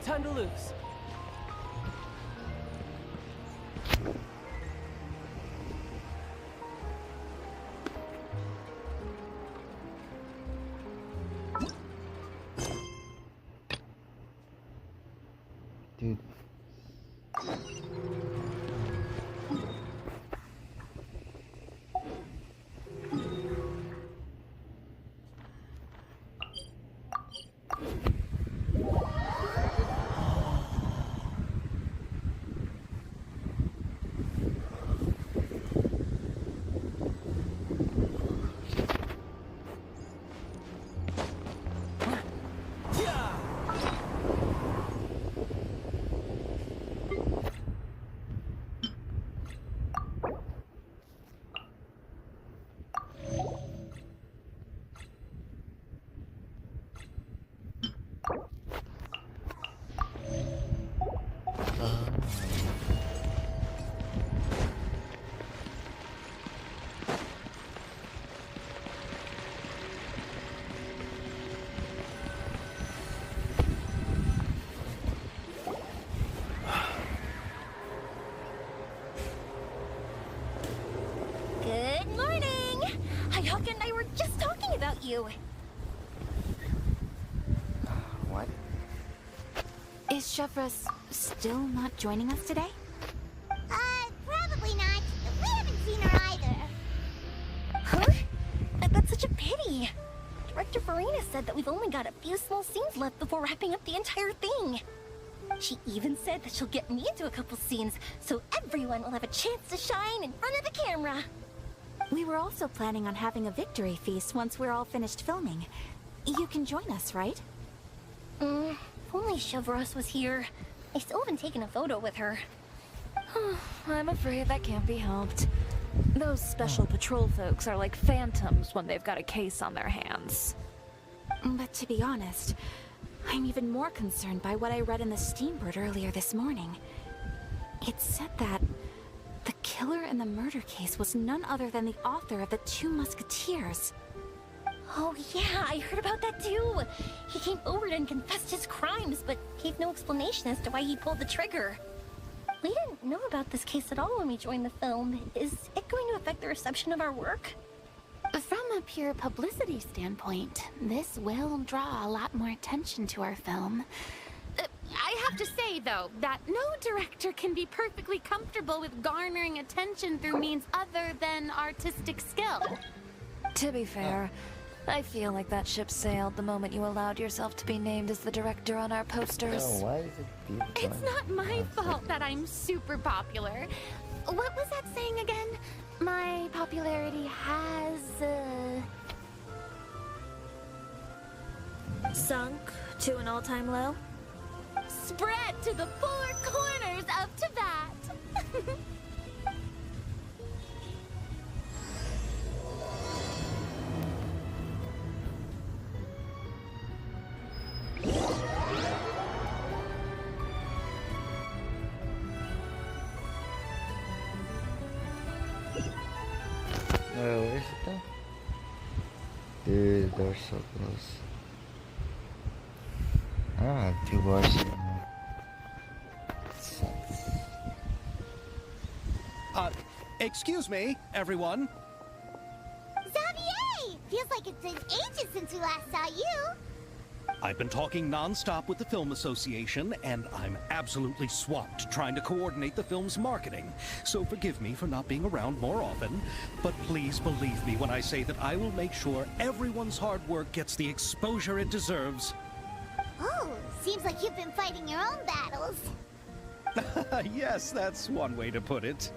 time to lose. Dude. Good morning! Hayaka and I were just talking about you. What? Is Chevros still not joining us today? Probably not. We haven't seen her either. Huh? That's such a pity. Director Farina said that we've only got a few small scenes left before wrapping up the entire thing. She even said that she'll get me into a couple scenes, so everyone will have a chance to shine in front of the camera. We were also planning on having a victory feast once we're all finished filming. You can join us, right? If only Chevros was here. I still haven't taken a photo with her. I'm afraid that can't be helped. Those special patrol folks are like phantoms when they've got a case on their hands. But to be honest, I'm even more concerned by what I read in the Steambird earlier this morning. It said that the killer in the murder case was none other than the author of the Two Musketeers. Oh yeah, I heard about that too. He came forward and confessed his crimes, but gave no explanation as to why he pulled the trigger. We didn't know about this case at all when we joined the film. Is it going to affect the reception of our work? From a pure publicity standpoint, this will draw a lot more attention to our film. I have to say, though, that no director can be perfectly comfortable with garnering attention through means other than artistic skill. To be fair, I feel like that ship sailed the moment you allowed yourself to be named as the director on our posters. Oh, why is it deep? It's not my fault that I'm super popular. What was that saying again? My popularity has, Sunk to an all-time low? spread to the four corners of Tibet. Where is it though? Dude, they're so close. Ah, 2 bars. Sucks. Excuse me, everyone. Xavier! Feels like it's been ages since we last saw you. I've been talking non-stop with the Film Association, and I'm absolutely swamped trying to coordinate the film's marketing. So forgive me for not being around more often, but please believe me when I say that I will make sure everyone's hard work gets the exposure it deserves. Oh, seems like you've been fighting your own battles. Yes, that's one way to put it.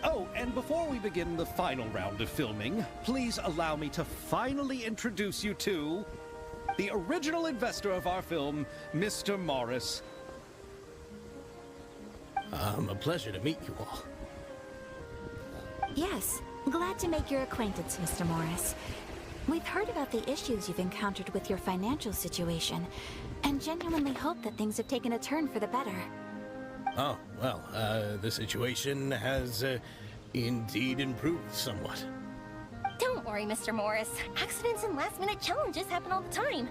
Oh, and before we begin the final round of filming, please allow me to finally introduce you to the original investor of our film, Mr. Morris. A pleasure to meet you all. Yes, glad to make your acquaintance, Mr. Morris. We've heard about the issues you've encountered with your financial situation, and genuinely hope that things have taken a turn for the better. Oh, well, the situation has indeed improved somewhat. Don't worry, Mr. Morris. Accidents and last-minute challenges happen all the time.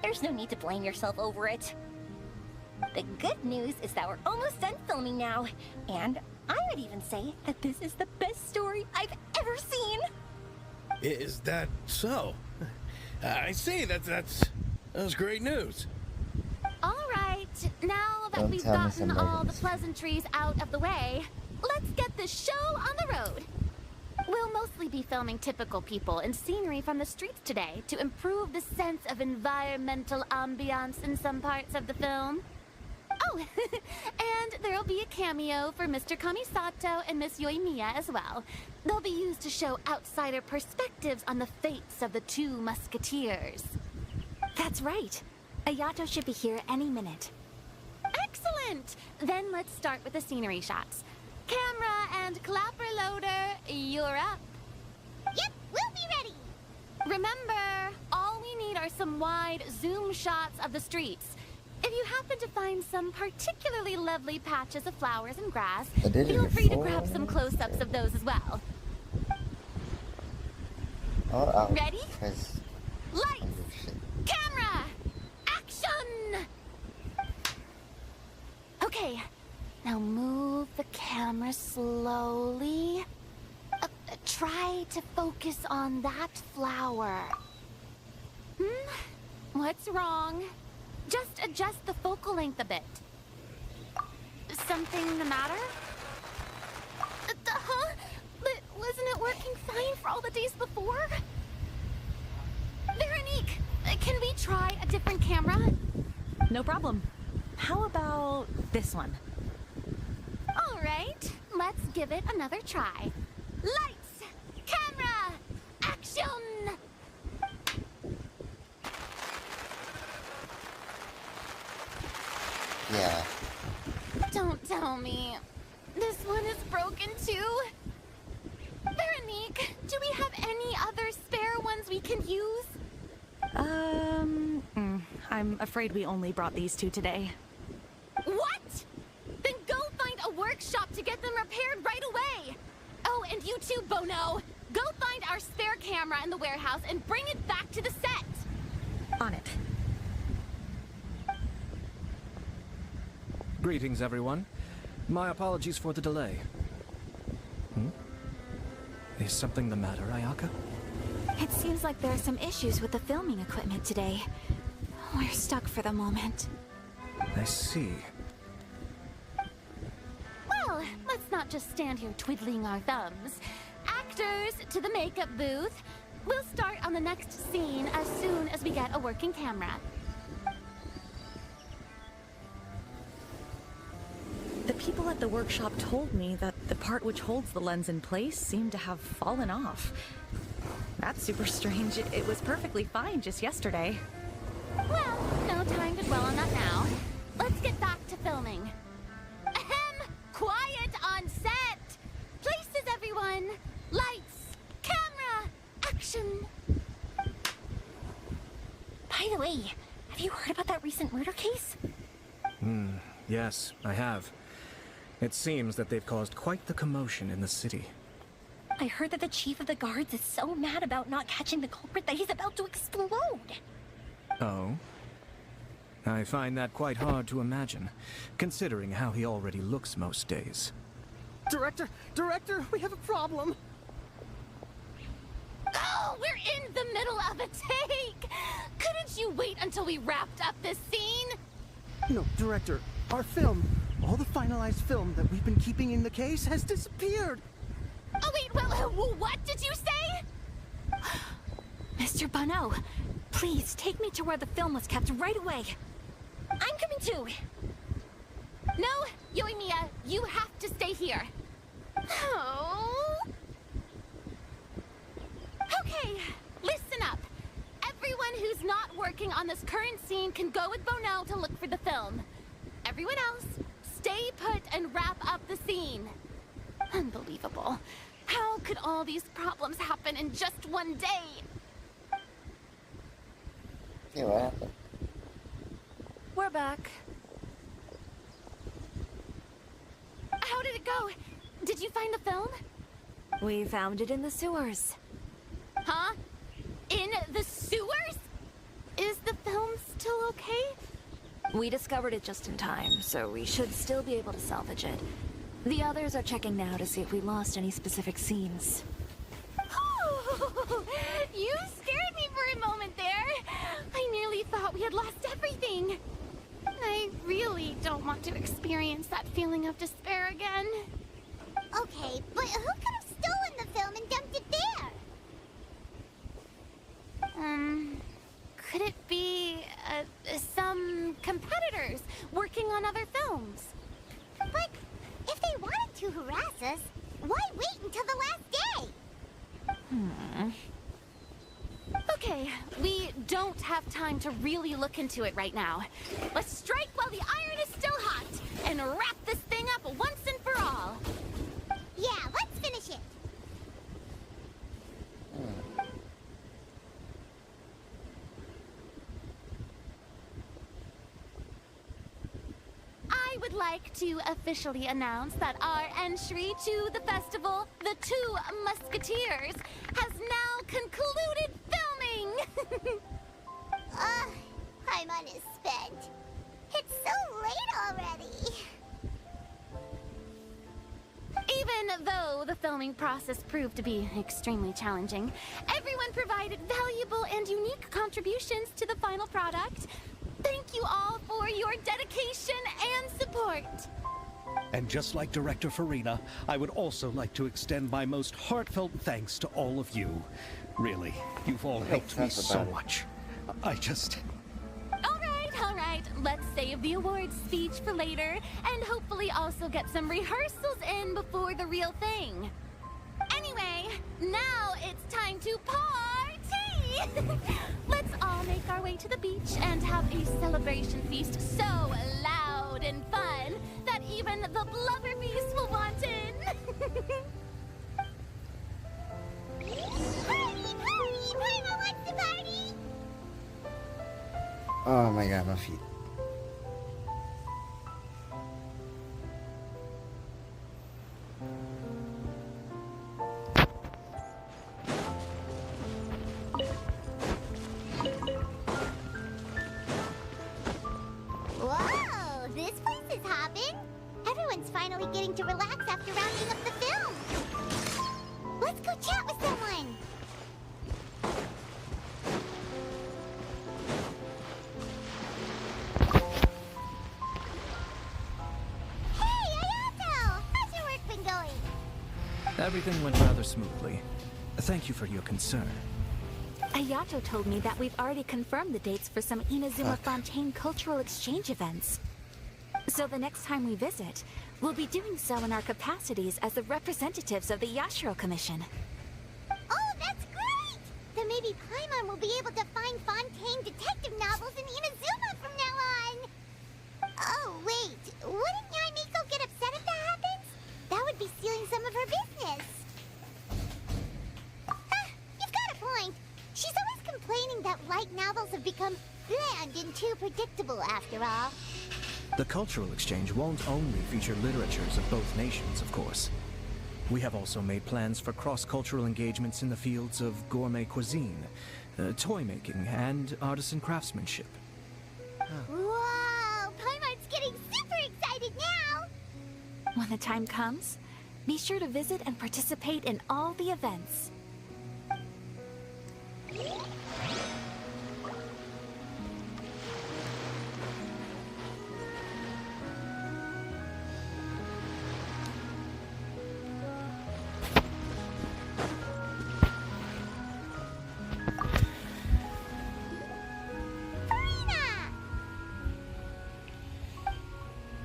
There's no need to blame yourself over it. The good news is that we're almost done filming now. And I would even say that this is the best story I've ever seen. Is that so? I see. That's great news. All right, now that Don't we've tell me gotten some all the items. pleasantries out of the way, let's get the show on the road. We'll mostly be filming typical people and scenery from the streets today to improve the sense of environmental ambiance in some parts of the film. Oh, and there'll be a cameo for Mr. Kamisato and Miss Yoimiya as well. They'll be used to show outsider perspectives on the fates of the two musketeers. That's right. Ayato should be here any minute. Excellent! Then let's start with the scenery shots. Camera and clapper loader, you're up. Yep, we'll be ready. Remember, all we need are some wide zoom shots of the streets. If you happen to find some particularly lovely patches of flowers and grass, I did it feel free to before. grab some close-ups of those as well. Ready? Press Lights! shit. Camera! Action! Okay, now move the camera slowly. Try to focus on that flower. What's wrong? Just adjust the focal length a bit. Something the matter? Huh? But wasn't it working fine for all the days before? Veronique, can we try a different camera? No problem. How about this one? All right, let's give it another try. Lights, camera, action! Yeah. Don't tell me. This one is broken too? Veronique, do we have any other spare ones we can use? I'm afraid we only brought these two today. What? Then go find a workshop to get them repaired right away. Oh, and you too, Bono. Go find our spare camera in the warehouse and bring it back to the set. On it. Greetings, everyone. My apologies for the delay. Is something the matter, Ayaka? It seems like there are some issues with the filming equipment today. We're stuck for the moment. I see. Well, let's not just stand here twiddling our thumbs. Actors, to the makeup booth. We'll start on the next scene as soon as we get a working camera. The people at the workshop told me that the part which holds the lens in place seemed to have fallen off. That's super strange. It was perfectly fine just yesterday. Well, no time to dwell on that now. Let's get back to filming. Ahem! Quiet on set! Places, everyone! Lights! Camera! Action! By the way, have you heard about that recent murder case? Yes, I have. It seems that they've caused quite the commotion in the city. I heard that the chief of the guards is so mad about not catching the culprit that he's about to explode. Oh? I find that quite hard to imagine, considering how he already looks most days. Director, we have a problem. Oh, we're in the middle of a take! Couldn't you wait until we wrapped up this scene? No, Director, our film, all the finalized film that we've been keeping in the case has disappeared. Oh, wait, what did you say? Mr. Bono, please take me to where the film was kept right away. I'm coming too. No, Yoimiya, you have to stay here. Oh. Okay, listen up. Everyone who's not working on this current scene can go with Bono to look for the film. Everyone else, stay put and wrap up the scene. Unbelievable. How could all these problems happen in just one day? Yeah, what happened? We're back. How did it go? Did you find the film? We found it in the sewers. Huh? Huh? In the sewers? Is the film still okay? We discovered it just in time, so we should still be able to salvage it. The others are checking now to see if we lost any specific scenes. You scared me for a moment there. I nearly thought we had lost everything. I really don't want to experience that feeling of despair again. Okay, but who could have stolen the film and dumped it there? Could it be, some competitors working on other films? But if they wanted to harass us, why wait until the last day? Okay, we don't have time to really look into it right now. Let's strike while the iron is still hot and wrap this thing up once and for all. Yeah, let's finish it. I would like to officially announce that our entry to the festival, The Two Musketeers, has now concluded filming! Paimon is spent. It's so late already. Even though the filming process proved to be extremely challenging, everyone provided valuable and unique contributions to the final product. Thank you all for your dedication and support. And just like Director Farina, I would also like to extend my most heartfelt thanks to all of you. Really, you've all helped me so much. All right, let's save the awards speech for later, and hopefully also get some rehearsals in before the real thing. Anyway, now it's time to party! Let's all make our way to the beach and have a celebration feast so loud and fun that even the blubber beast will want in. Party! Paimon wants to party! Oh my god, my feet. Whoa, this place is hopping. Everyone's finally getting to relax after rounding up the film. Let's go chat with someone. Hey, Ayato! How's your work been going? Everything went rather smoothly. Thank you for your concern. Ayato told me that we've already confirmed the dates for some Inazuma Fontaine cultural exchange events. So the next time we visit, we'll be doing so in our capacities as the representatives of the Yashiro Commission. Oh, that's great! Then maybe Paimon will be able to find Fontaine detective novels in Inazuma from now on. Oh, wait. Wouldn't Yae Miko get upset if that happens? That would be stealing some of her business. You've got a point. She's always complaining that light novels have become bland and too predictable after all. The cultural exchange won't only feature literatures of both nations, of course. We have also made plans for cross-cultural engagements in the fields of gourmet cuisine, toy making, and artisan craftsmanship. Whoa! Paimon's getting super excited now! When the time comes, be sure to visit and participate in all the events.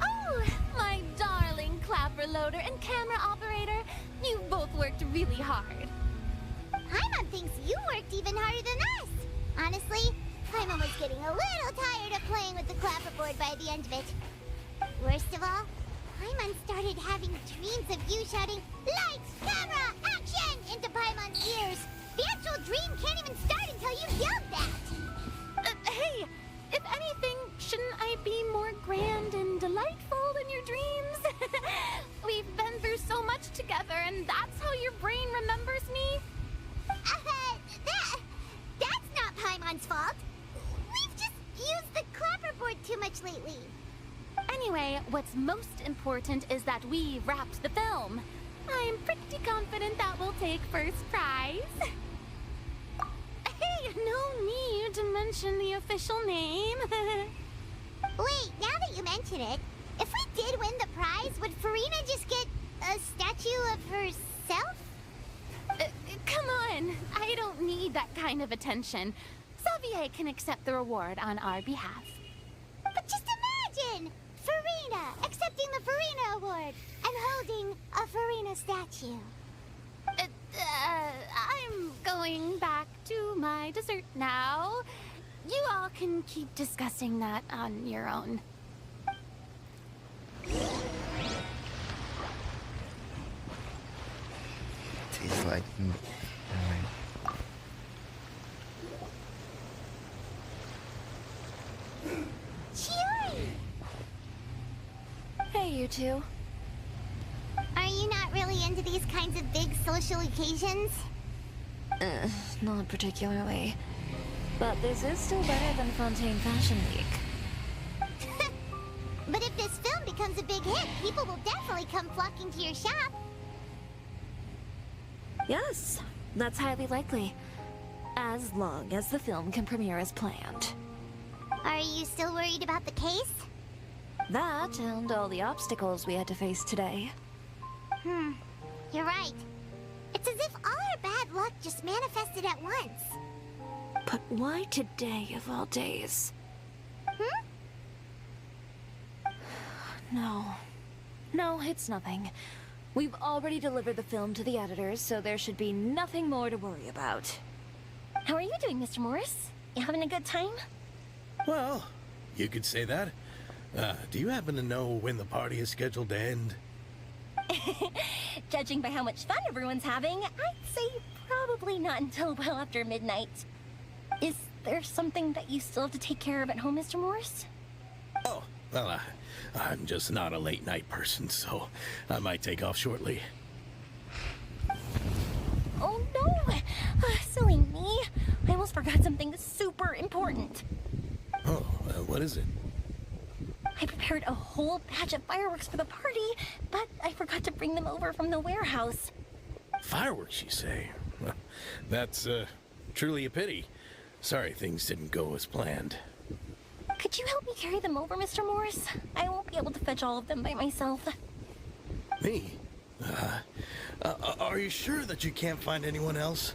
Oh, my darling clapper loader and camera operator, you've both worked really hard. Paimon thinks you worked even harder than us. Honestly, Paimon was getting a little tired of playing with the clapperboard by the end of it. Worst of all, Paimon started having dreams of you shouting, "Lights, camera, action!" into Paimon's ears. The actual dream can't even start until you yelled that. Hey, if anything, shouldn't I be more grand and delightful than your dreams? We've been through so much together, and that's how your brain remembers me? Ron's fault. We've just used the clapperboard too much lately. Anyway, what's most important is that we wrapped the film. I'm pretty confident that we'll take first prize. Hey, no need to mention the official name. Wait, now that you mention it, if we did win the prize, would Farina just get a statue of herself? Come on, I don't need that kind of attention. Xavier can accept the reward on our behalf. But just imagine! Farina accepting the Farina Award and holding a Farina statue. I'm going back to my dessert now. You all can keep discussing that on your own. Tastes like meat. Chiori! Hey, you two. Are you not really into these kinds of big social occasions? Not particularly. But this is still better than Fontaine Fashion Week. But if this film becomes a big hit, people will definitely come flocking to your shop. Yes, that's highly likely. As long as the film can premiere as planned. Are you still worried about the case? That and all the obstacles we had to face today. You're right. It's as if all our bad luck just manifested at once. But why today of all days? No. No, it's nothing. We've already delivered the film to the editors, so there should be nothing more to worry about. How are you doing, Mr. Morris? You having a good time? Well, you could say that. Do you happen to know when the party is scheduled to end? Judging by how much fun everyone's having, I'd say probably not until well after midnight. Is there something that you still have to take care of at home, Mr. Morris? Oh, well, I'm just not a late night person, so I might take off shortly. Oh no! Silly me. I almost forgot something super important. Oh, what is it? I prepared a whole batch of fireworks for the party, but I forgot to bring them over from the warehouse. Fireworks, you say? Well, that's truly a pity. Sorry things didn't go as planned. Could you help me carry them over, Mr. Morris? I won't be able to fetch all of them by myself. Me? Are you sure that you can't find anyone else?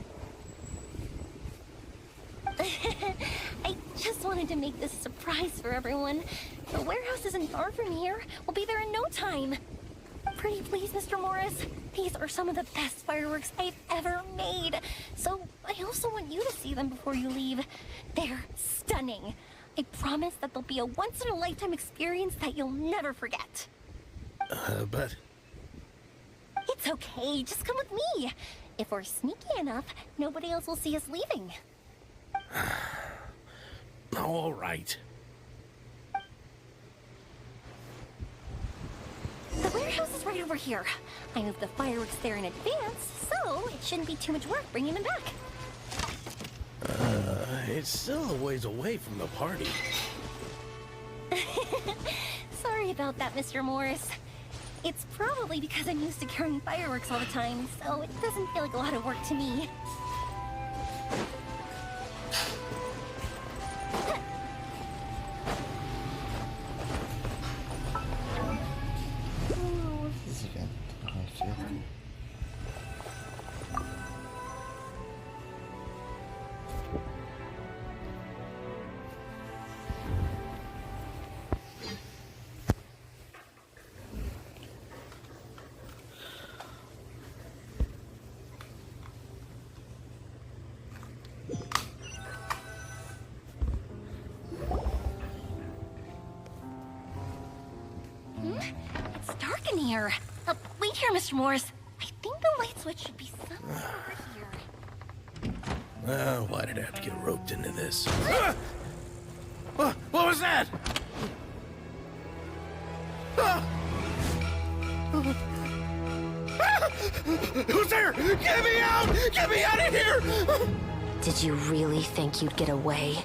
I just wanted to make this a surprise for everyone. The warehouse isn't far from here. We'll be there in no time. Pretty please, Mr. Morris. These are some of the best fireworks I've ever made. So I also want you to see them before you leave. They're stunning. I promise that they'll be a once-in-a-lifetime experience that you'll never forget. But... It's okay. Just come with me. If we're sneaky enough, nobody else will see us leaving. all right. The warehouse is right over here. I moved the fireworks there in advance, so it shouldn't be too much work bringing them back. It's still a ways away from the party. Sorry about that, Mr. Morris. It's probably because I'm used to carrying fireworks all the time, so it doesn't feel like a lot of work to me. This is event. I feel. It's dark in here. Wait here, Mr. Morris. I think the light switch should be somewhere over here. Why did I have to get roped into this? What was that? Who's there? Get me out! Get me out of here! Did you really think you'd get away,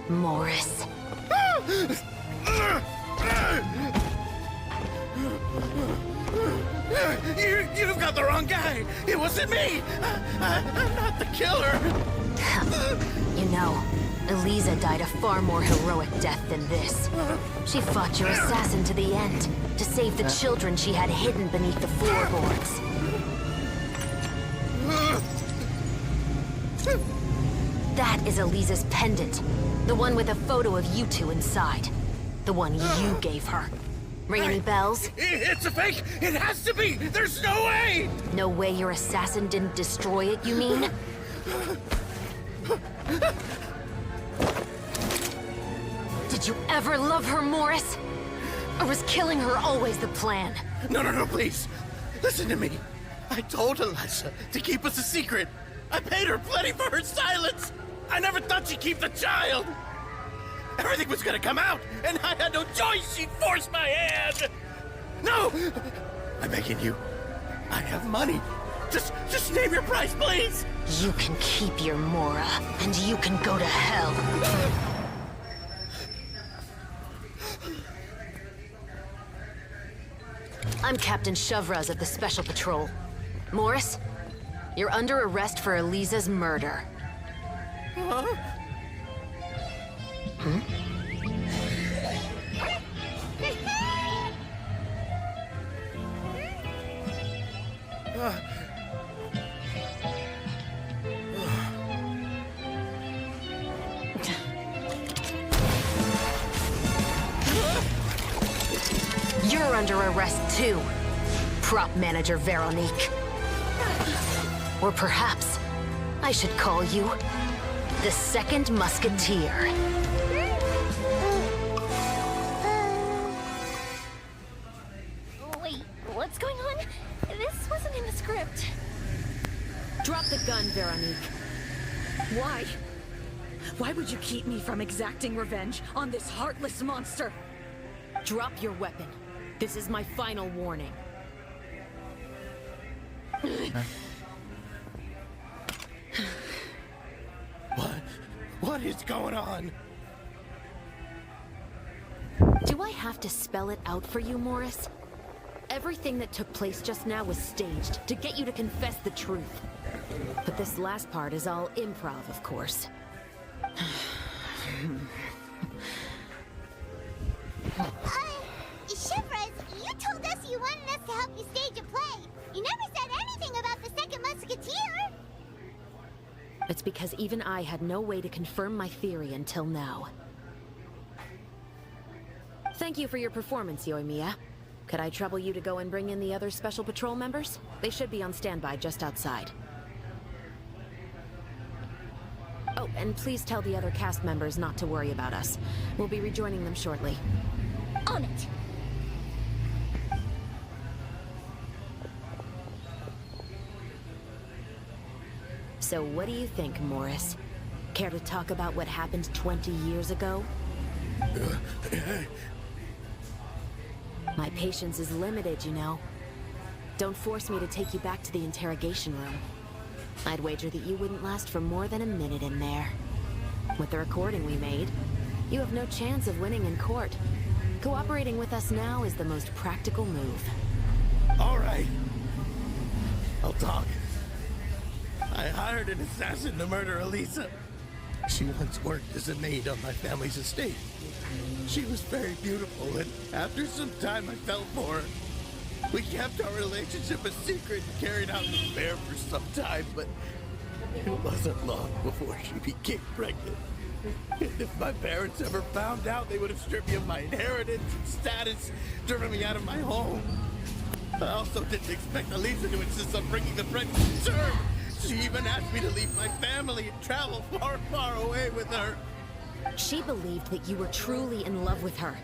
Morris? You've got the wrong guy. It wasn't me. I'm not the killer. You know, Eliza died a far more heroic death than this. She fought your assassin to the end, to save the children she had hidden beneath the floorboards. That is Eliza's pendant. The one with a photo of you two inside. The one you gave her. Ring any bells? It's a fake. It has to be. There's no way. No way your assassin didn't destroy it, you mean? Did you ever love her, Morris? Or was killing her always the plan? No, please. Listen to me. I told Eliza to keep us a secret. I paid her plenty for her silence. I never thought she'd keep the child. Everything was gonna come out, and I had no choice. She'd force my hand. No! I'm begging you. I have money. Just name your price, please. You can keep your Mora, and you can go to hell. I'm Captain Shovraz of the Special Patrol. Morris, you're under arrest for Eliza's murder. Huh? You're under arrest too, prop manager Veronique. Or perhaps I should call you the Second Musketeer. Wait, what's going on? This wasn't in the script. Drop the gun, Veronique. Why? Why would you keep me from exacting revenge on this heartless monster? Drop your weapon. This is my final warning. What is going on? Do I have to spell it out for you, Morris? Everything that took place just now was staged to get you to confess the truth. But this last part is all improv, of course. Shivers, you told us you wanted us to help you stage a play. You never said anything about the Second Musketeer. It's because even I had no way to confirm my theory until now. Thank you for your performance, Yoimiya. Could I trouble you to go and bring in the other Special Patrol members? They should be on standby just outside. Oh, and please tell the other cast members not to worry about us. We'll be rejoining them shortly. On it. So what do you think, Morris? Care to talk about what happened 20 years ago? My patience is limited, you know. Don't force me to take you back to the interrogation room. I'd wager that you wouldn't last for more than a minute in there. With the recording we made, you have no chance of winning in court. Cooperating with us now is the most practical move. All right. I'll talk. I hired an assassin to murder Eliza. She once worked as a maid on my family's estate. She was very beautiful, and after some time I fell for her. We kept our relationship a secret and carried out an affair for some time, but it wasn't long before she became pregnant. And if my parents ever found out, they would have stripped me of my inheritance and status, driven me out of my home. I also didn't expect Eliza to insist on bringing the pregnancy to term. She even asked me to leave my family and travel far, far away with her. She believed that you were truly in love with her.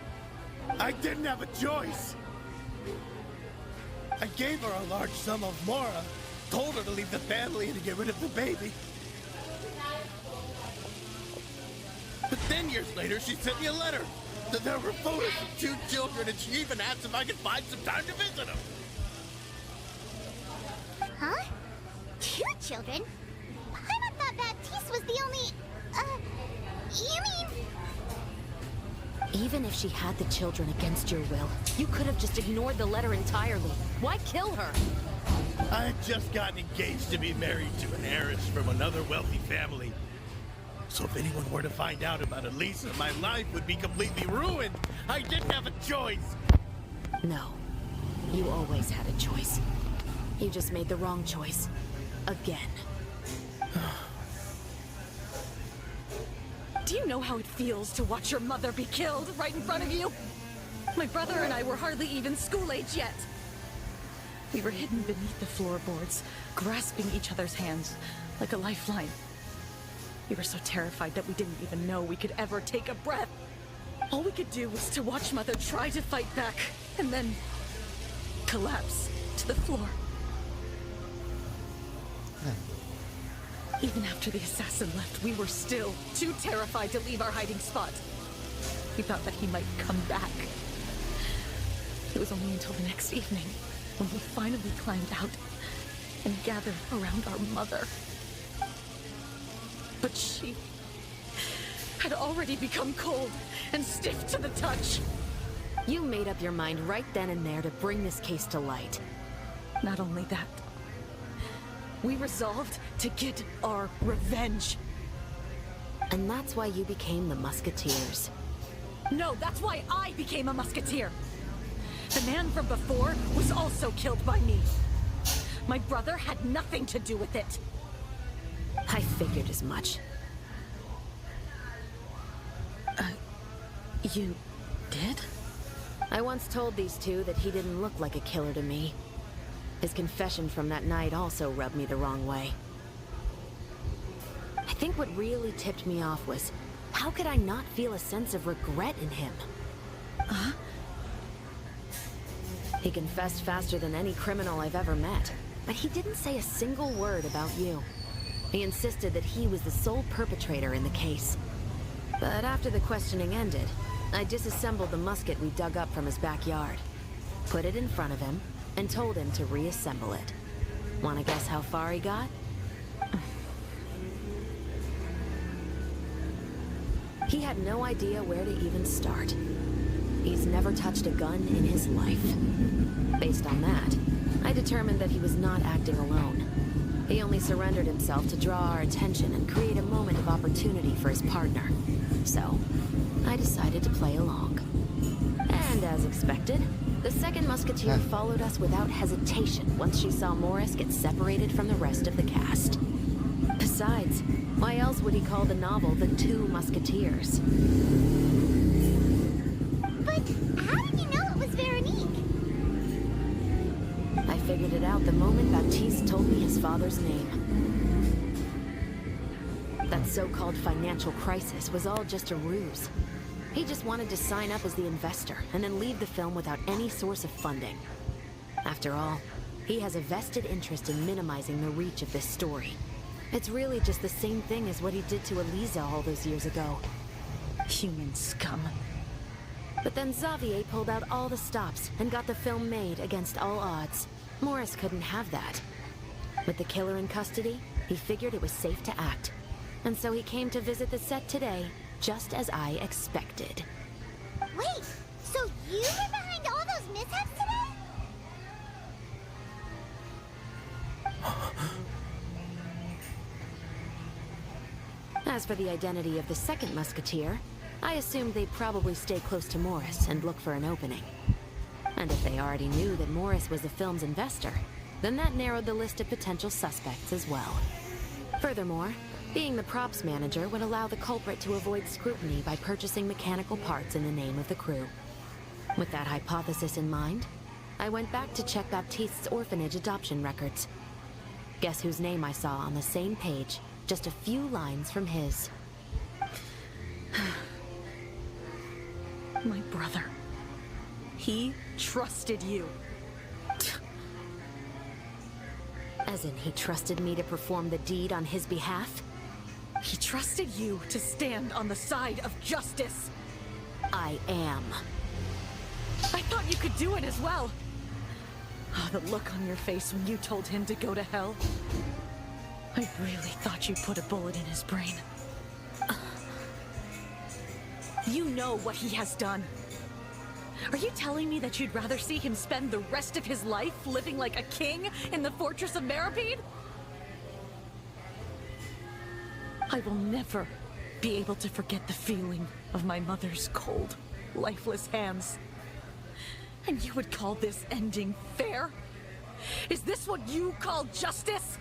I didn't have a choice. I gave her a large sum of Mora, told her to leave the family and to get rid of the baby. But then years later, she sent me a letter. There were photos of 2 children, and she even asked if I could find some time to visit them. Huh? 2 children? Paimon thought Baptiste was the only... you mean... Even if she had the children against your will, you could have just ignored the letter entirely. Why kill her? I had just gotten engaged to be married to an heiress from another wealthy family. So if anyone were to find out about Elisa, my life would be completely ruined. I didn't have a choice. No. You always had a choice. You just made the wrong choice. Again. Do you know how it feels to watch your mother be killed right in front of you? My brother and I were hardly even school age yet. We were hidden beneath the floorboards, grasping each other's hands like a lifeline. We were so terrified that we didn't even know we could ever take a breath. All we could do was to watch Mother try to fight back, and then collapse to the floor. Even after the assassin left, we were still too terrified to leave our hiding spot. We thought that he might come back. It was only until the next evening when we finally climbed out and gathered around our mother. But she had already become cold and stiff to the touch. You made up your mind right then and there to bring this case to light. Not only that, we resolved to get our revenge. And that's why you became the Musketeers. No, that's why I became a musketeer. The man from before was also killed by me. My brother had nothing to do with it. I figured as much. You did? I once told these two that he didn't look like a killer to me. His confession from that night also rubbed me the wrong way. I think what really tipped me off was, how could I not feel a sense of regret in him? Huh? He confessed faster than any criminal I've ever met, but he didn't say a single word about you. He insisted that he was the sole perpetrator in the case. But after the questioning ended, I disassembled the musket we dug up from his backyard, put it in front of him, and told him to reassemble it. Wanna guess how far he got? He had no idea where to even start. He's never touched a gun in his life. Based on that, I determined that he was not acting alone. He only surrendered himself to draw our attention and create a moment of opportunity for his partner. So, I decided to play along. And as expected, the second musketeer followed us without hesitation once she saw Morris get separated from the rest of the cast. Besides, why else would he call the novel The Two Musketeers? But how did you know it was Veronique? I figured it out the moment Baptiste told me his father's name. That so-called financial crisis was all just a ruse. He just wanted to sign up as the investor and then leave the film without any source of funding. After all, he has a vested interest in minimizing the reach of this story. It's really just the same thing as what he did to Elisa all those years ago. Human scum. But then Xavier pulled out all the stops and got the film made against all odds. Morris couldn't have that. With the killer in custody, he figured it was safe to act. And so he came to visit the set today, just as I expected. Wait, so you were behind all those mishaps today? As for the identity of the second musketeer, I assumed they'd probably stay close to Morris and look for an opening. And if they already knew that Morris was the film's investor, then that narrowed the list of potential suspects as well. Furthermore, being the props manager would allow the culprit to avoid scrutiny by purchasing mechanical parts in the name of the crew. With that hypothesis in mind, I went back to check Baptiste's orphanage adoption records. Guess whose name I saw on the same page, just a few lines from his. My brother. He trusted you. As in, he trusted me to perform the deed on his behalf? He trusted you to stand on the side of justice. I am. I thought you could do it as well. Oh, the look on your face when you told him to go to hell. I really thought you put a bullet in his brain. You know what he has done. Are you telling me that you'd rather see him spend the rest of his life living like a king in the fortress of Meripede? I will never be able to forget the feeling of my mother's cold, lifeless hands. And you would call this ending fair? Is this what you call justice?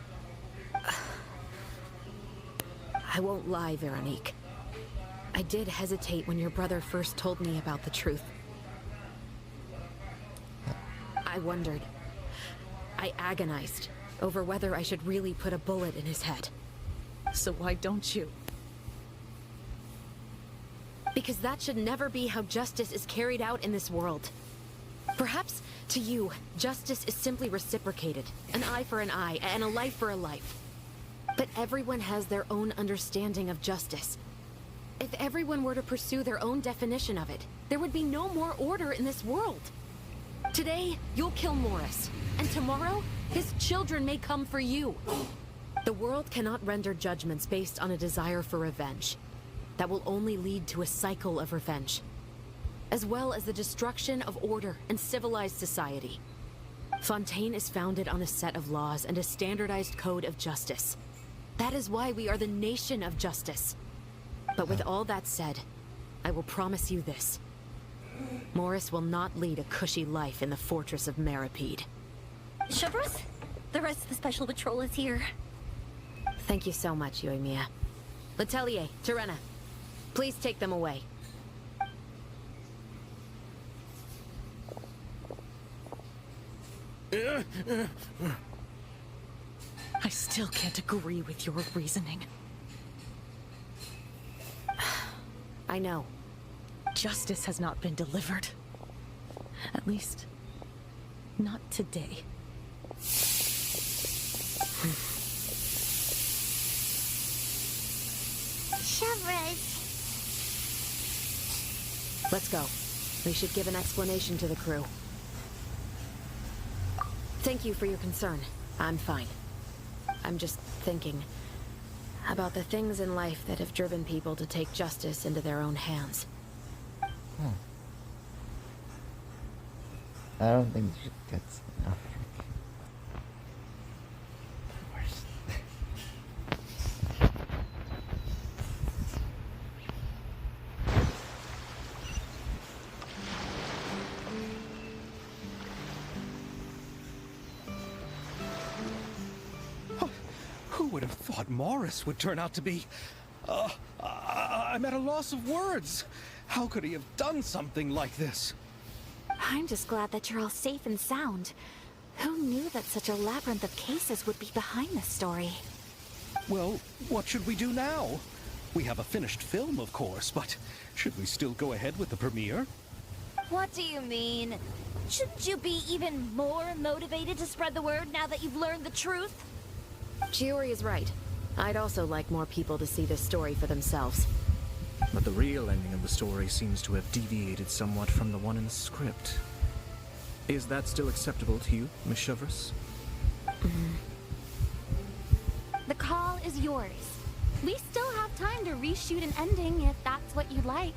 I won't lie, Veronique. I did hesitate when your brother first told me about the truth. I wondered. I agonized over whether I should really put a bullet in his head. So why don't you? Because that should never be how justice is carried out in this world. Perhaps, to you, justice is simply reciprocated. An eye for an eye, and a life for a life. But everyone has their own understanding of justice. If everyone were to pursue their own definition of it, there would be no more order in this world. Today, you'll kill Morris, and tomorrow, his children may come for you. The world cannot render judgments based on a desire for revenge. That will only lead to a cycle of revenge, as well as the destruction of order and civilized society. Fontaine is founded on a set of laws and a standardized code of justice. That is why we are the nation of justice. But with all that said, I will promise you this. Morris will not lead a cushy life in the fortress of Meripede. Chevros, the rest of the special patrol is here. Thank you so much, Yoimiya. Letelier, Terena, please take them away. I still can't agree with your reasoning. I know. Justice has not been delivered. At least, not today. Chevros. Let's go. We should give an explanation to the crew. Thank you for your concern. I'm fine. I'm just thinking about the things in life that have driven people to take justice into their own hands. I don't think that's enough. Who would have thought Morris would turn out to be... I'm at a loss of words. How could he have done something like this? I'm just glad that you're all safe and sound. Who knew that such a labyrinth of cases would be behind this story? Well, what should we do now? We have a finished film, of course, but should we still go ahead with the premiere? What do you mean? Shouldn't you be even more motivated to spread the word now that you've learned the truth? Chiori is right. I'd also like more people to see this story for themselves. But the real ending of the story seems to have deviated somewhat from the one in the script. Is that still acceptable to you, Miss Chevros? The call is yours. We still have time to reshoot an ending if that's what you'd like.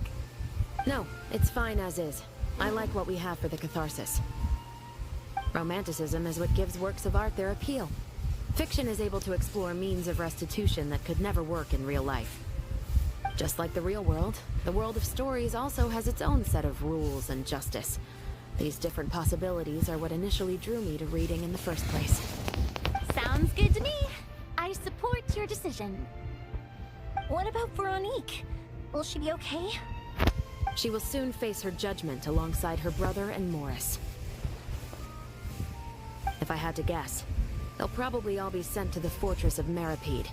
No, it's fine as is. I like what we have for the catharsis. Romanticism is what gives works of art their appeal. Fiction is able to explore means of restitution that could never work in real life. Just like the real world, the world of stories also has its own set of rules and justice. These different possibilities are what initially drew me to reading in the first place. Sounds good to me. I support your decision. What about Veronique? Will she be okay? She will soon face her judgment alongside her brother and Morris. If I had to guess, they'll probably all be sent to the fortress of Meripede.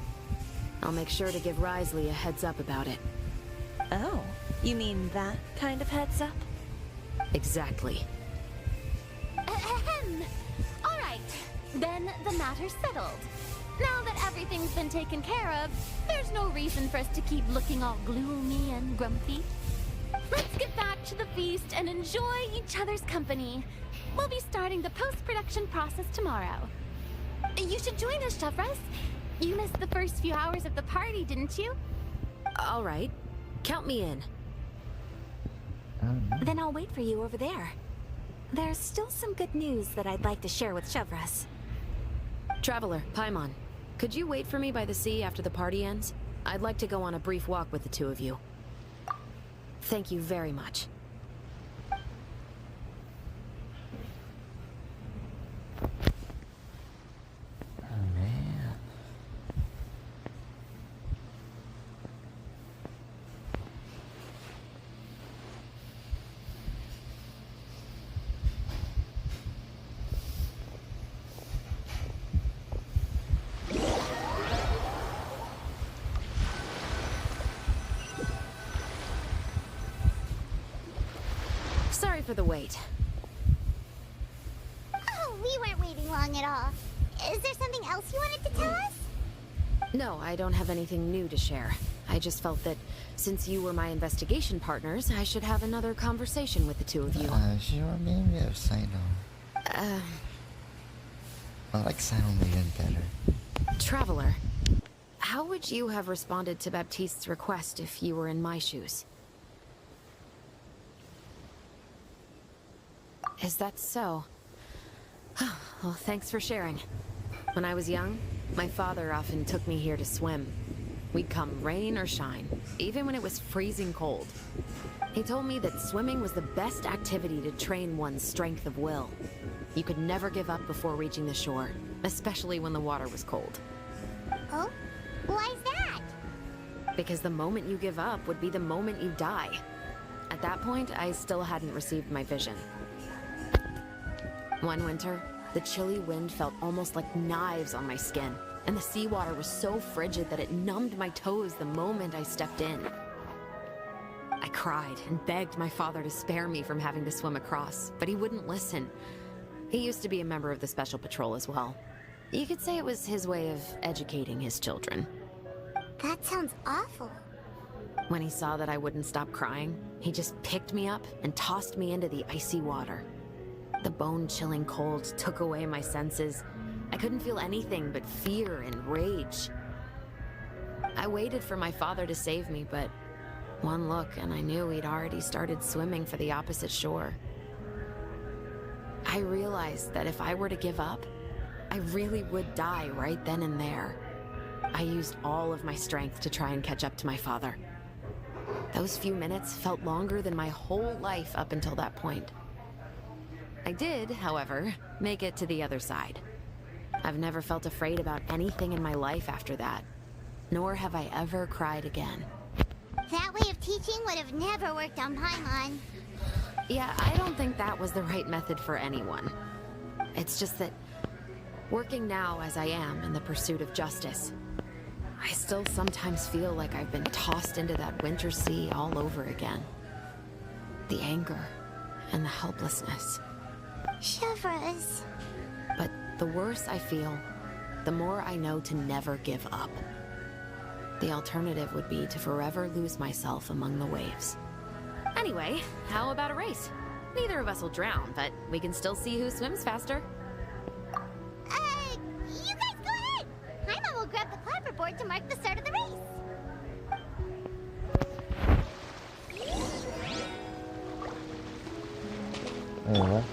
I'll make sure to give Risley a heads up about it. Oh, you mean that kind of heads up? Exactly. Ahem. All right, then the matter's settled. Now that everything's been taken care of, there's no reason for us to keep looking all gloomy and grumpy. Let's get back to the feast and enjoy each other's company. We'll be starting the post-production process tomorrow. You should join us, Chevros. You missed the first few hours of the party, didn't you? All right. Count me in. Then I'll wait for you over there. There's still some good news that I'd like to share with Chevras. Traveler, Paimon, could you wait for me by the sea after the party ends? I'd like to go on a brief walk with the two of you. Thank you very much. Oh man. Sorry for the wait. Oh, we weren't waiting long at all. Is there something else you wanted to tell us? No, I don't have anything new to share. I just felt that since you were my investigation partners, I should have another conversation with the two of you. Sure, maybe or Sino. I like Sino even better. Traveler, how would you have responded to Baptiste's request if you were in my shoes? Is that so? Well, thanks for sharing. When I was young, my father often took me here to swim. We'd come rain or shine, even when it was freezing cold. He told me that swimming was the best activity to train one's strength of will. You could never give up before reaching the shore, especially when the water was cold. Oh? Why's that? Because the moment you give up would be the moment you die. At that point, I still hadn't received my vision. One winter, the chilly wind felt almost like knives on my skin, and the seawater was so frigid that it numbed my toes the moment I stepped in. I cried and begged my father to spare me from having to swim across, but he wouldn't listen. He used to be a member of the Special Patrol as well. You could say it was his way of educating his children. That sounds awful. When he saw that I wouldn't stop crying, he just picked me up and tossed me into the icy water. The bone-chilling cold took away my senses. I couldn't feel anything but fear and rage. I waited for my father to save me, but one look and I knew he'd already started swimming for the opposite shore. I realized that if I were to give up, I really would die right then and there. I used all of my strength to try and catch up to my father. Those few minutes felt longer than my whole life up until that point. I did, however, make it to the other side. I've never felt afraid about anything in my life after that, nor have I ever cried again. That way of teaching would have never worked on Paimon. Yeah, I don't think that was the right method for anyone. It's just that, working now as I am in the pursuit of justice, I still sometimes feel like I've been tossed into that winter sea all over again. The anger and the helplessness. Chevras. But the worse I feel, the more I know to never give up. The alternative would be to forever lose myself among the waves. Anyway, how about a race? Neither of us will drown, but we can still see who swims faster. You guys go ahead! Paimon will grab the clapperboard to mark the start of the race. Wait, what?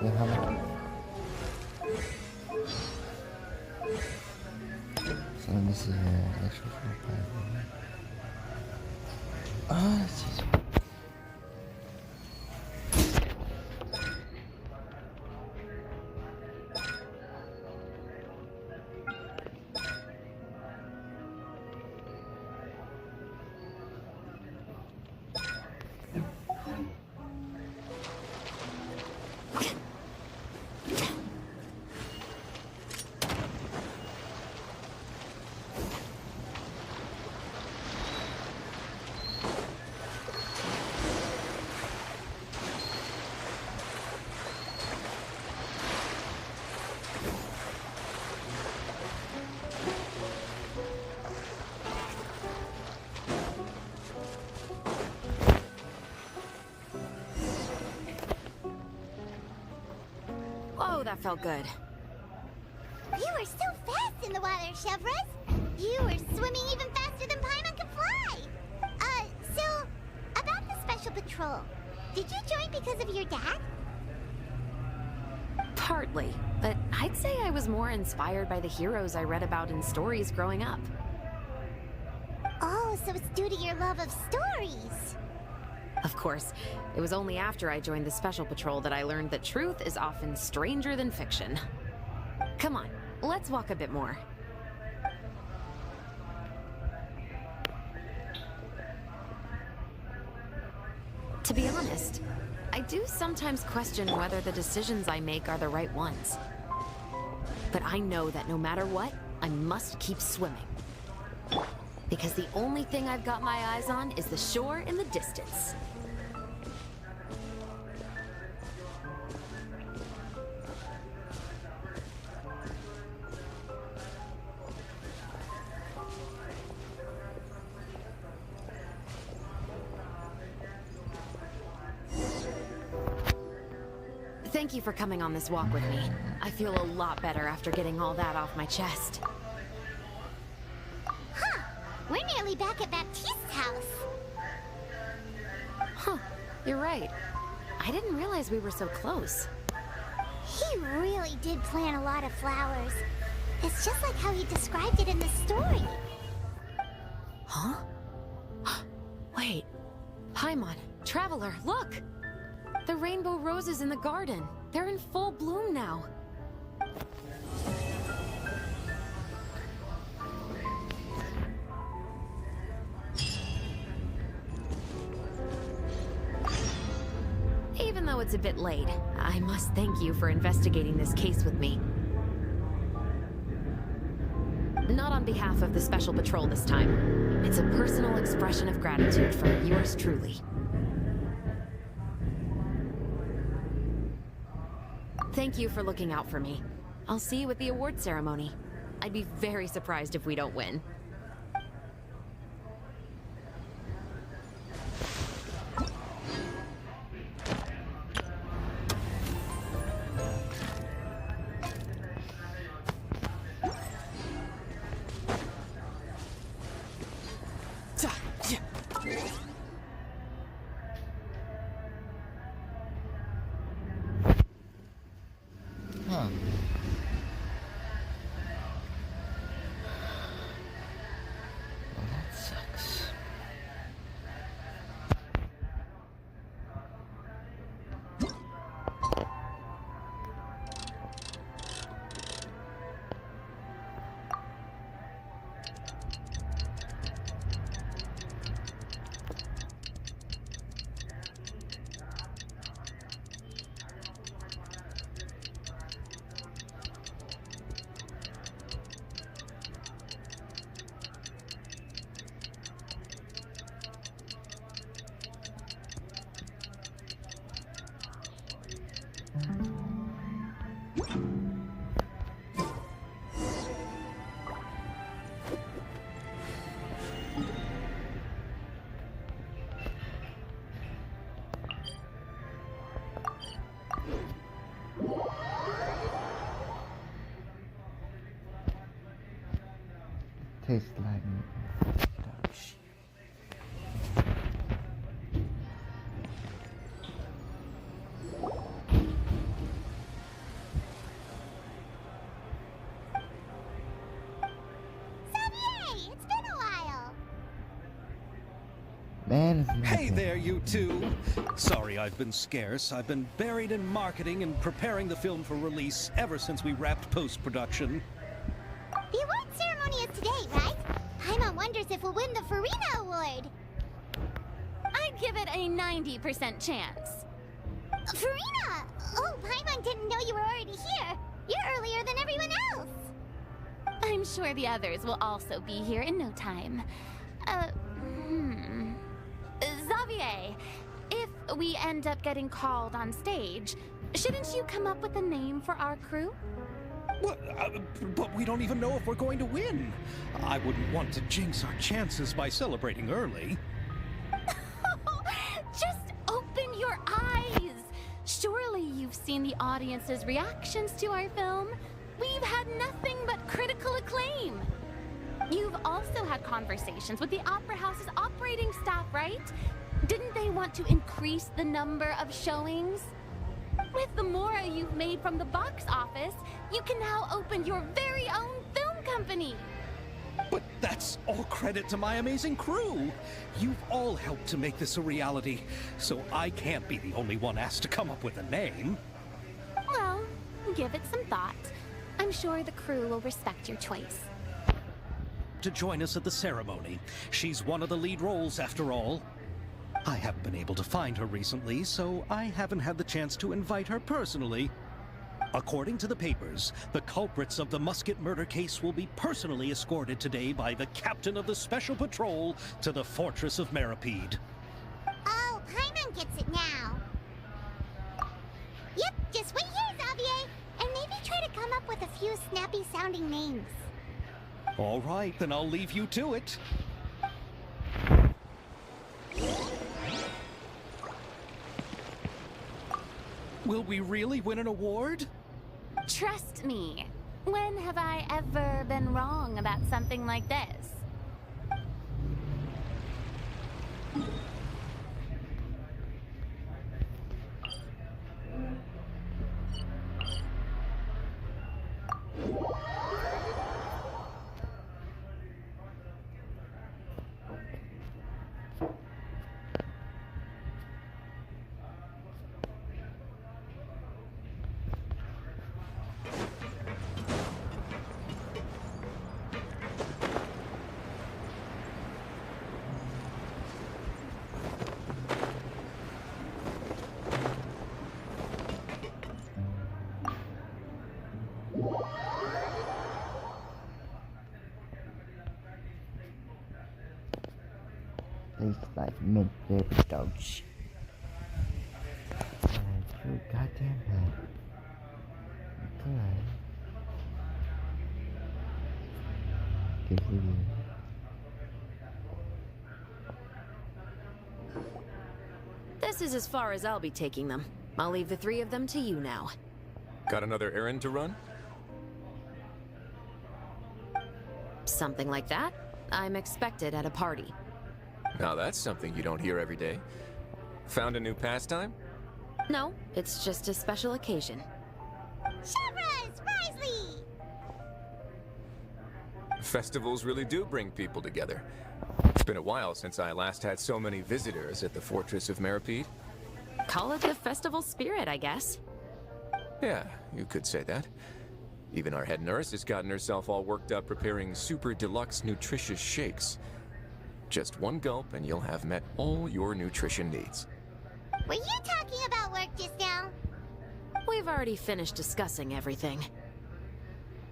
You have it? So let me see here. Actual profile. Ah, jeez. Oh, that felt good. You were so fast in the water, Chevres. You were swimming even faster than Paimon could fly. So, about the Special Patrol, did you join because of your dad? Partly, but I'd say I was more inspired by the heroes I read about in stories growing up. Oh, so it's due to your love of stories. Of course, it was only after I joined the Special Patrol that I learned that truth is often stranger than fiction. Come on, let's walk a bit more. To be honest, I do sometimes question whether the decisions I make are the right ones. But I know that no matter what, I must keep swimming. Because the only thing I've got my eyes on is the shore in the distance. Thank you for coming on this walk with me. I feel a lot better after getting all that off my chest. Huh. We're nearly back at Baptiste's house. Huh. You're right. I didn't realize we were so close. He really did plant a lot of flowers. It's just like how he described it in the story. Huh? Wait. Paimon, Traveler, look! The rainbow roses in the garden. They're in full bloom now. Even though it's a bit late, I must thank you for investigating this case with me. Not on behalf of the Special Patrol this time. It's a personal expression of gratitude for yours truly. Thank you for looking out for me. I'll see you at the award ceremony. I'd be very surprised if we don't win. Huh. Well, that sucks. Tastes like Xavier, it's been a while. man. Hey there, you two! Sorry I've been scarce. I've been buried in marketing and preparing the film for release ever since we wrapped post-production. The award ceremony is today, right? Paimon wonders if we'll win the Farina Award. I'd give it a 90% chance. Farina! Oh, Paimon didn't know you were already here. You're earlier than everyone else. I'm sure the others will also be here in no time. Xavier, if we end up getting called on stage, shouldn't you come up with a name for our crew? What? But we don't even know if we're going to win. I wouldn't want to jinx our chances by celebrating early. Just open your eyes! Surely you've seen the audience's reactions to our film. we've had nothing but critical acclaim. You've also had conversations with the Opera House's operating staff, right? Didn't they want to increase the number of showings? With the mora you've made from the box office, you can now open your very own film company. But that's all credit to my amazing crew. You've all helped to make this a reality, so I can't be the only one asked to come up with a name. Well, give it some thought. I'm sure the crew will respect your choice. To join us at the ceremony. She's one of the lead roles, after all. I haven't been able to find her recently, so I haven't had the chance to invite her personally. According to the papers, the culprits of the musket murder case will be personally escorted today by the captain of the Special Patrol to the Fortress of Meripede. Oh, Paimon gets it now. Yep, just wait here, Xavier, and maybe try to come up with a few snappy-sounding names. All right, then I'll leave you to it. Will we really win an award? Trust me. When have I ever been wrong about something like this? Please like mid-baby dogs. You goddamn head. Good. Good for you. This is as far as I'll be taking them. I'll leave the three of them to you now. Got another errand to run? Something like that. I'm expected at a party. Now that's something you don't hear every day. Found a new pastime? No, it's just a special occasion. Shavras! Risley! Festivals really do bring people together. It's been a while since I last had so many visitors at the Fortress of Meripede. Call it the festival spirit, I guess. Yeah, you could say that. Even our head nurse has gotten herself all worked up preparing super deluxe nutritious shakes. Just one gulp and you'll have met all your nutrition needs. Were you talking about work just now? We've already finished discussing everything.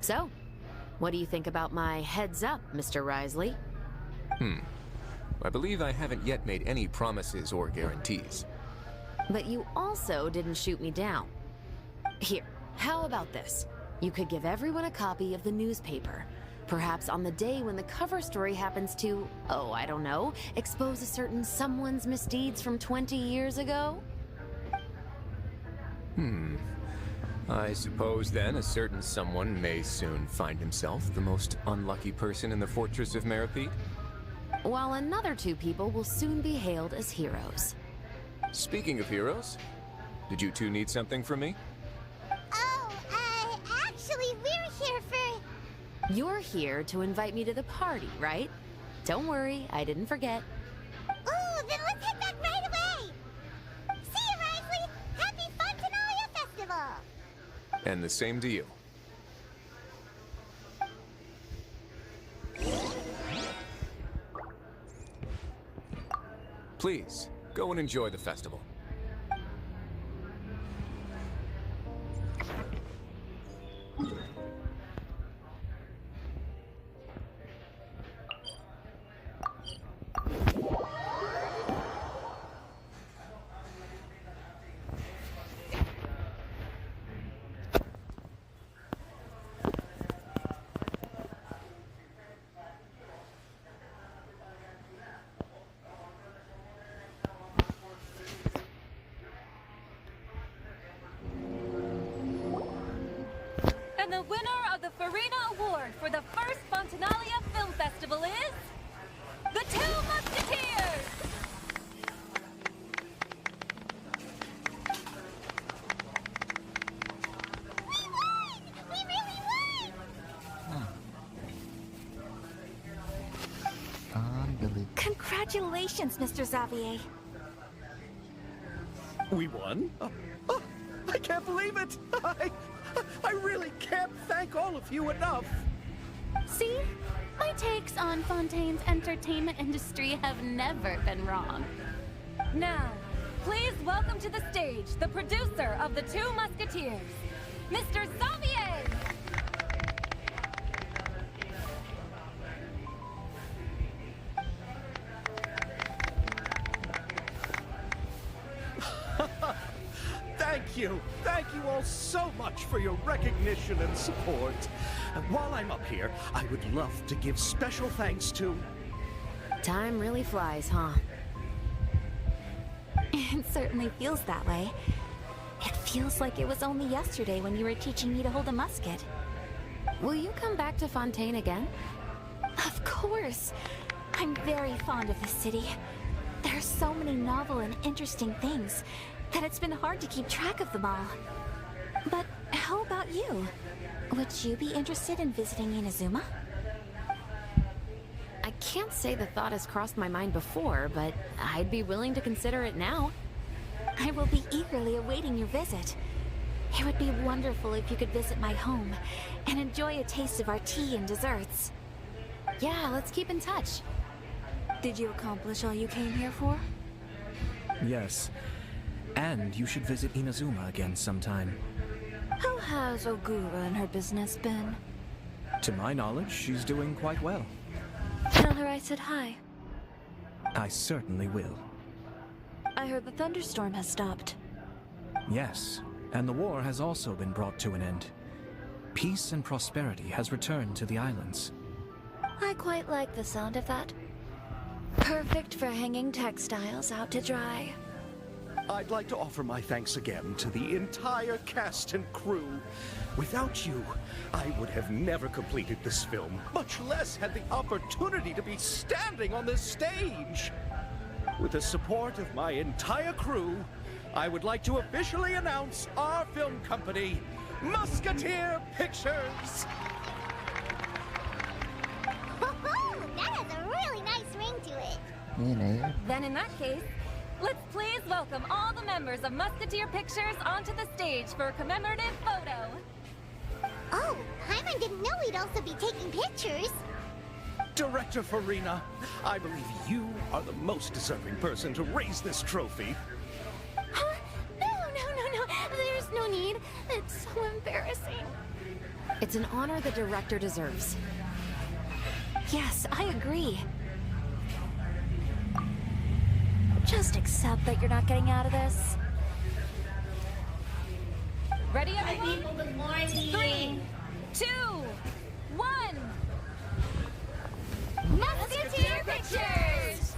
So, what do you think about my heads up, Mr. Risley? I believe I haven't yet made any promises or guarantees. But you also didn't shoot me down. Here, how about this? You could give everyone a copy of the newspaper. Perhaps on the day when the cover story happens to, oh, I don't know, expose a certain someone's misdeeds from 20 years ago? I suppose then a certain someone may soon find himself the most unlucky person in the Fortress of Meripede. While another two people will soon be hailed as heroes. Speaking of heroes, did you two need something from me? Oh, actually, we're here for... You're here to invite me to the party, right? Don't worry, I didn't forget. Ooh, then let's head back right away! See you, Risley! Happy Funtenalia Festival! And the same to you. Please, go and enjoy the festival. the winner of the Farina Award for the first Fontanalia Film Festival is... the Two Musketeers! We won! We really won! Unbelievable. Congratulations, Mr. Xavier. We won? I can't believe it! I really can't thank all of you enough! See? My takes on Fontaine's entertainment industry have never been wrong. Now, please welcome to the stage the producer of the Two Musketeers, Mr. Xavier! Thank you all so much for your recognition and support. While I'm up here, I would love to give special thanks to... Time really flies, huh? It certainly feels that way. It feels like it was only yesterday when you were teaching me to hold a musket. Will you come back to Fontaine again? Of course. I'm very fond of this city. There are so many novel and interesting things that it's been hard to keep track of them all. But how about you? Would you be interested in visiting Inazuma? I can't say the thought has crossed my mind before, but I'd be willing to consider it now. I will be eagerly awaiting your visit. It would be wonderful if you could visit my home and enjoy a taste of our tea and desserts. Yeah, let's keep in touch. Did you accomplish all you came here for? Yes. And you should visit Inazuma again sometime. How has Ogura and her business been? To my knowledge, she's doing quite well. Tell her I said hi. I certainly will. I heard the thunderstorm has stopped. Yes, and the war has also been brought to an end. Peace and prosperity has returned to the islands. I quite like the sound of that. Perfect for hanging textiles out to dry. I'd like to offer my thanks again to the entire cast and crew. Without you, I would have never completed this film, much less had the opportunity to be standing on this stage. With the support of my entire crew, I would like to officially announce our film company, Musketeer Pictures. That has a really nice ring to it. Then in that case, let's please welcome all the members of Musketeer Pictures onto the stage for a commemorative photo. Oh, Paimon didn't know we'd also be taking pictures. Director Farina, I believe you are the most deserving person to raise this trophy. Huh? No. There's no need. It's so embarrassing. It's an honor the director deserves. Yes, I agree. Just accept that you're not getting out of this. Ready, everyone? Good morning. 3, 2, 1. Musketeer Pictures!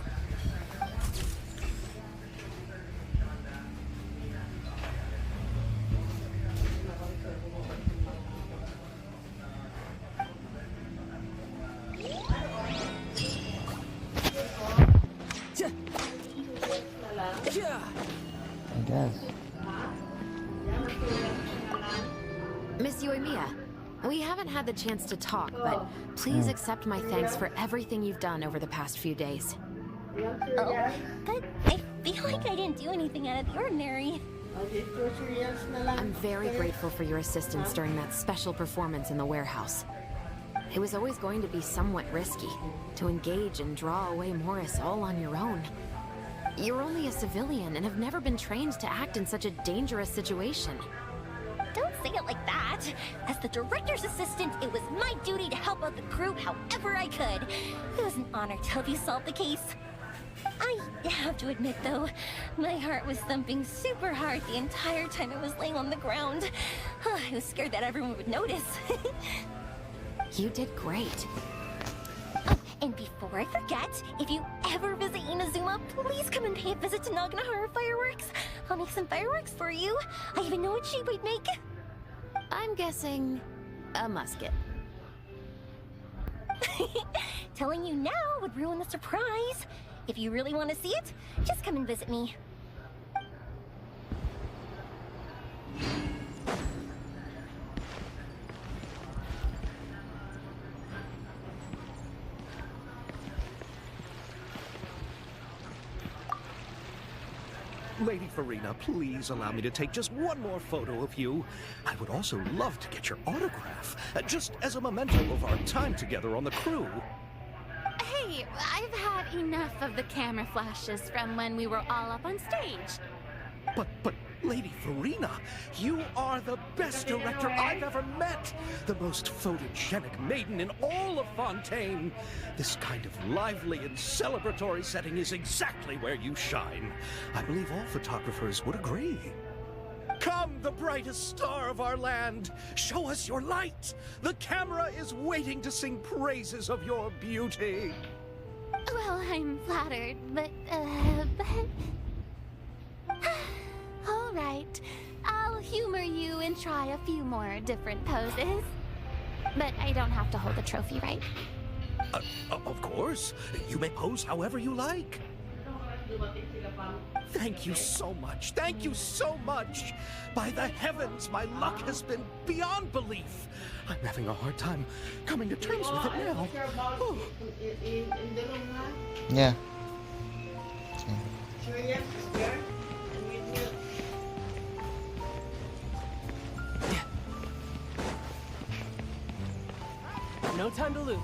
I guess. Miss Yoimiya, we haven't had the chance to talk, but please accept my thanks for everything you've done over the past few days. Oh, but I feel like I didn't do anything out of the ordinary. I'm very grateful for your assistance during that special performance in the warehouse. It was always going to be somewhat risky, to engage and draw away Morris all on your own. You're only a civilian and have never been trained to act in such a dangerous situation. Don't say it like that. As the director's assistant, it was my duty to help out the crew however I could. It was an honor to help you solve the case. I have to admit, though, my heart was thumping super hard the entire time I was laying on the ground. I was scared that everyone would notice. You did great. Oh, and before I forget, if you ever visit Inazuma, please come and pay a visit to Naganohara Fireworks. I'll make some fireworks for you. I even know what shape we'd make. I'm guessing A musket. Telling you now would ruin the surprise. If you really want to see it, just come and visit me. Lady Farina, please allow me to take just one more photo of you. I would also love to get your autograph, just as a memento of our time together on the crew. Hey, I've had enough of the camera flashes from when we were all up on stage. But, Lady Farina, you are the best director I've ever met! The most photogenic maiden in all of Fontaine! This kind of lively and celebratory setting is exactly where you shine. I believe all photographers would agree. Come, the brightest star of our land! Show us your light! The camera is waiting to sing praises of your beauty! Well, I'm flattered, but... All right, I'll humor you and try a few more different poses. But I don't have to hold the trophy, right? Of course. You may pose however you like. Thank you so much. Thank you so much. By the heavens, my luck has been beyond belief. I'm having a hard time coming to terms with it now. Oh. Yeah. No time to lose.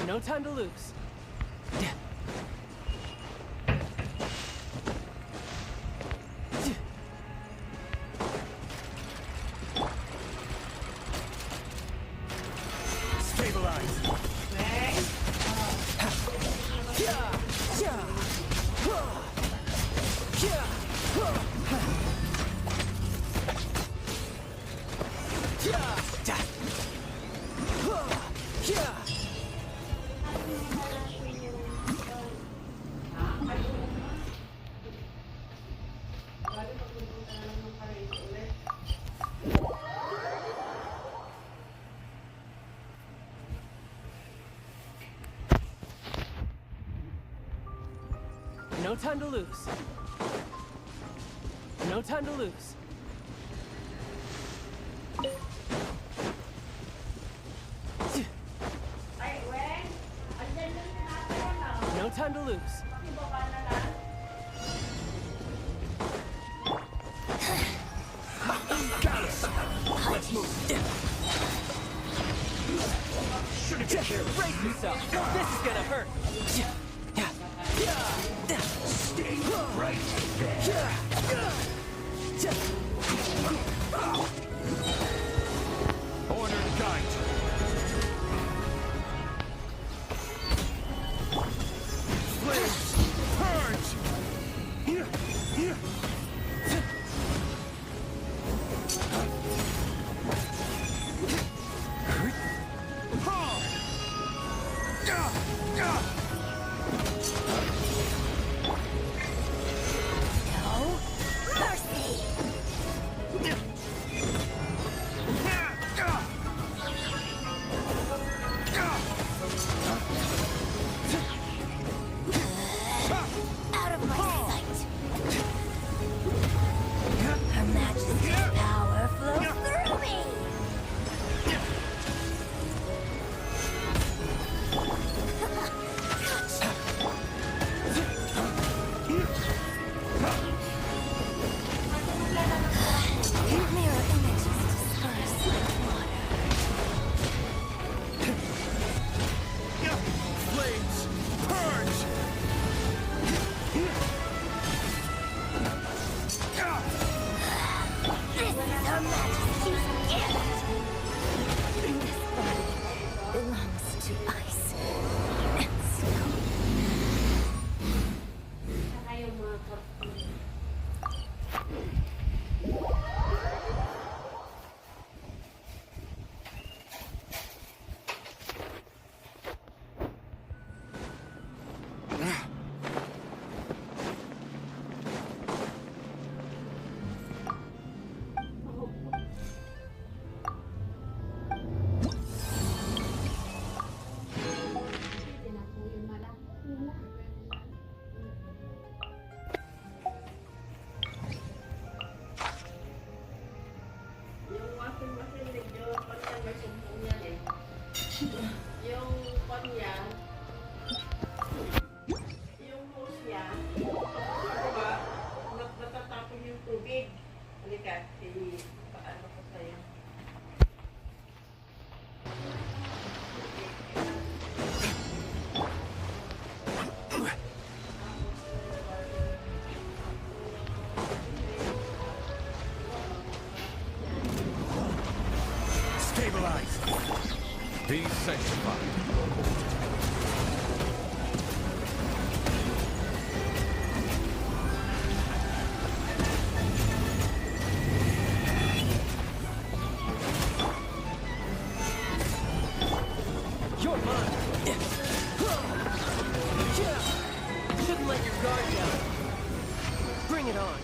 No time to lose. No time to lose. No time to lose. No time to lose. Let's move. Brace yourself. This is gonna hurt. Stay right there. Order to guide. Flames, purge. Be sanctified. You're mine. Shouldn't let your guard down. Bring it on.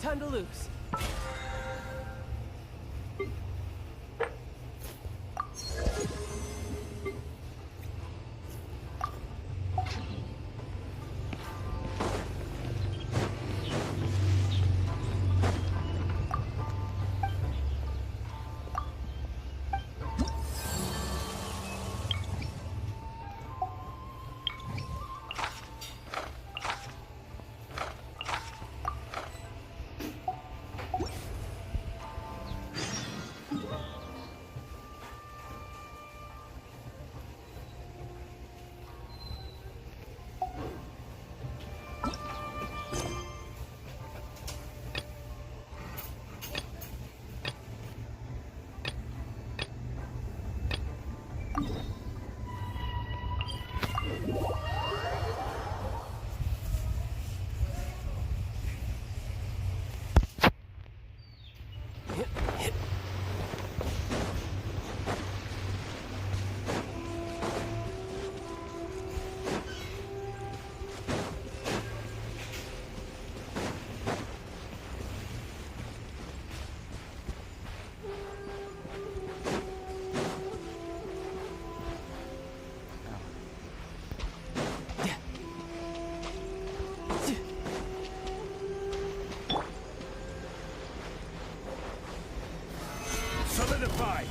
time to lose. Solidify!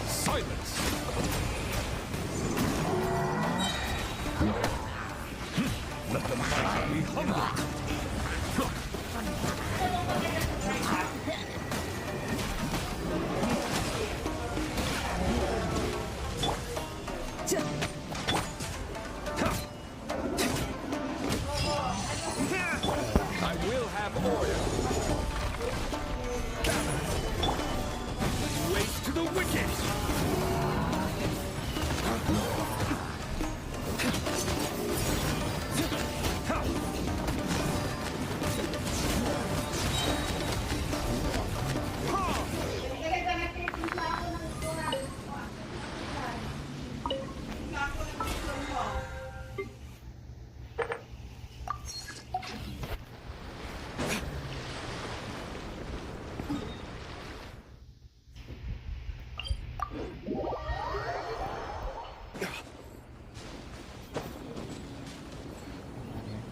Silence! Let the mighty be humbled!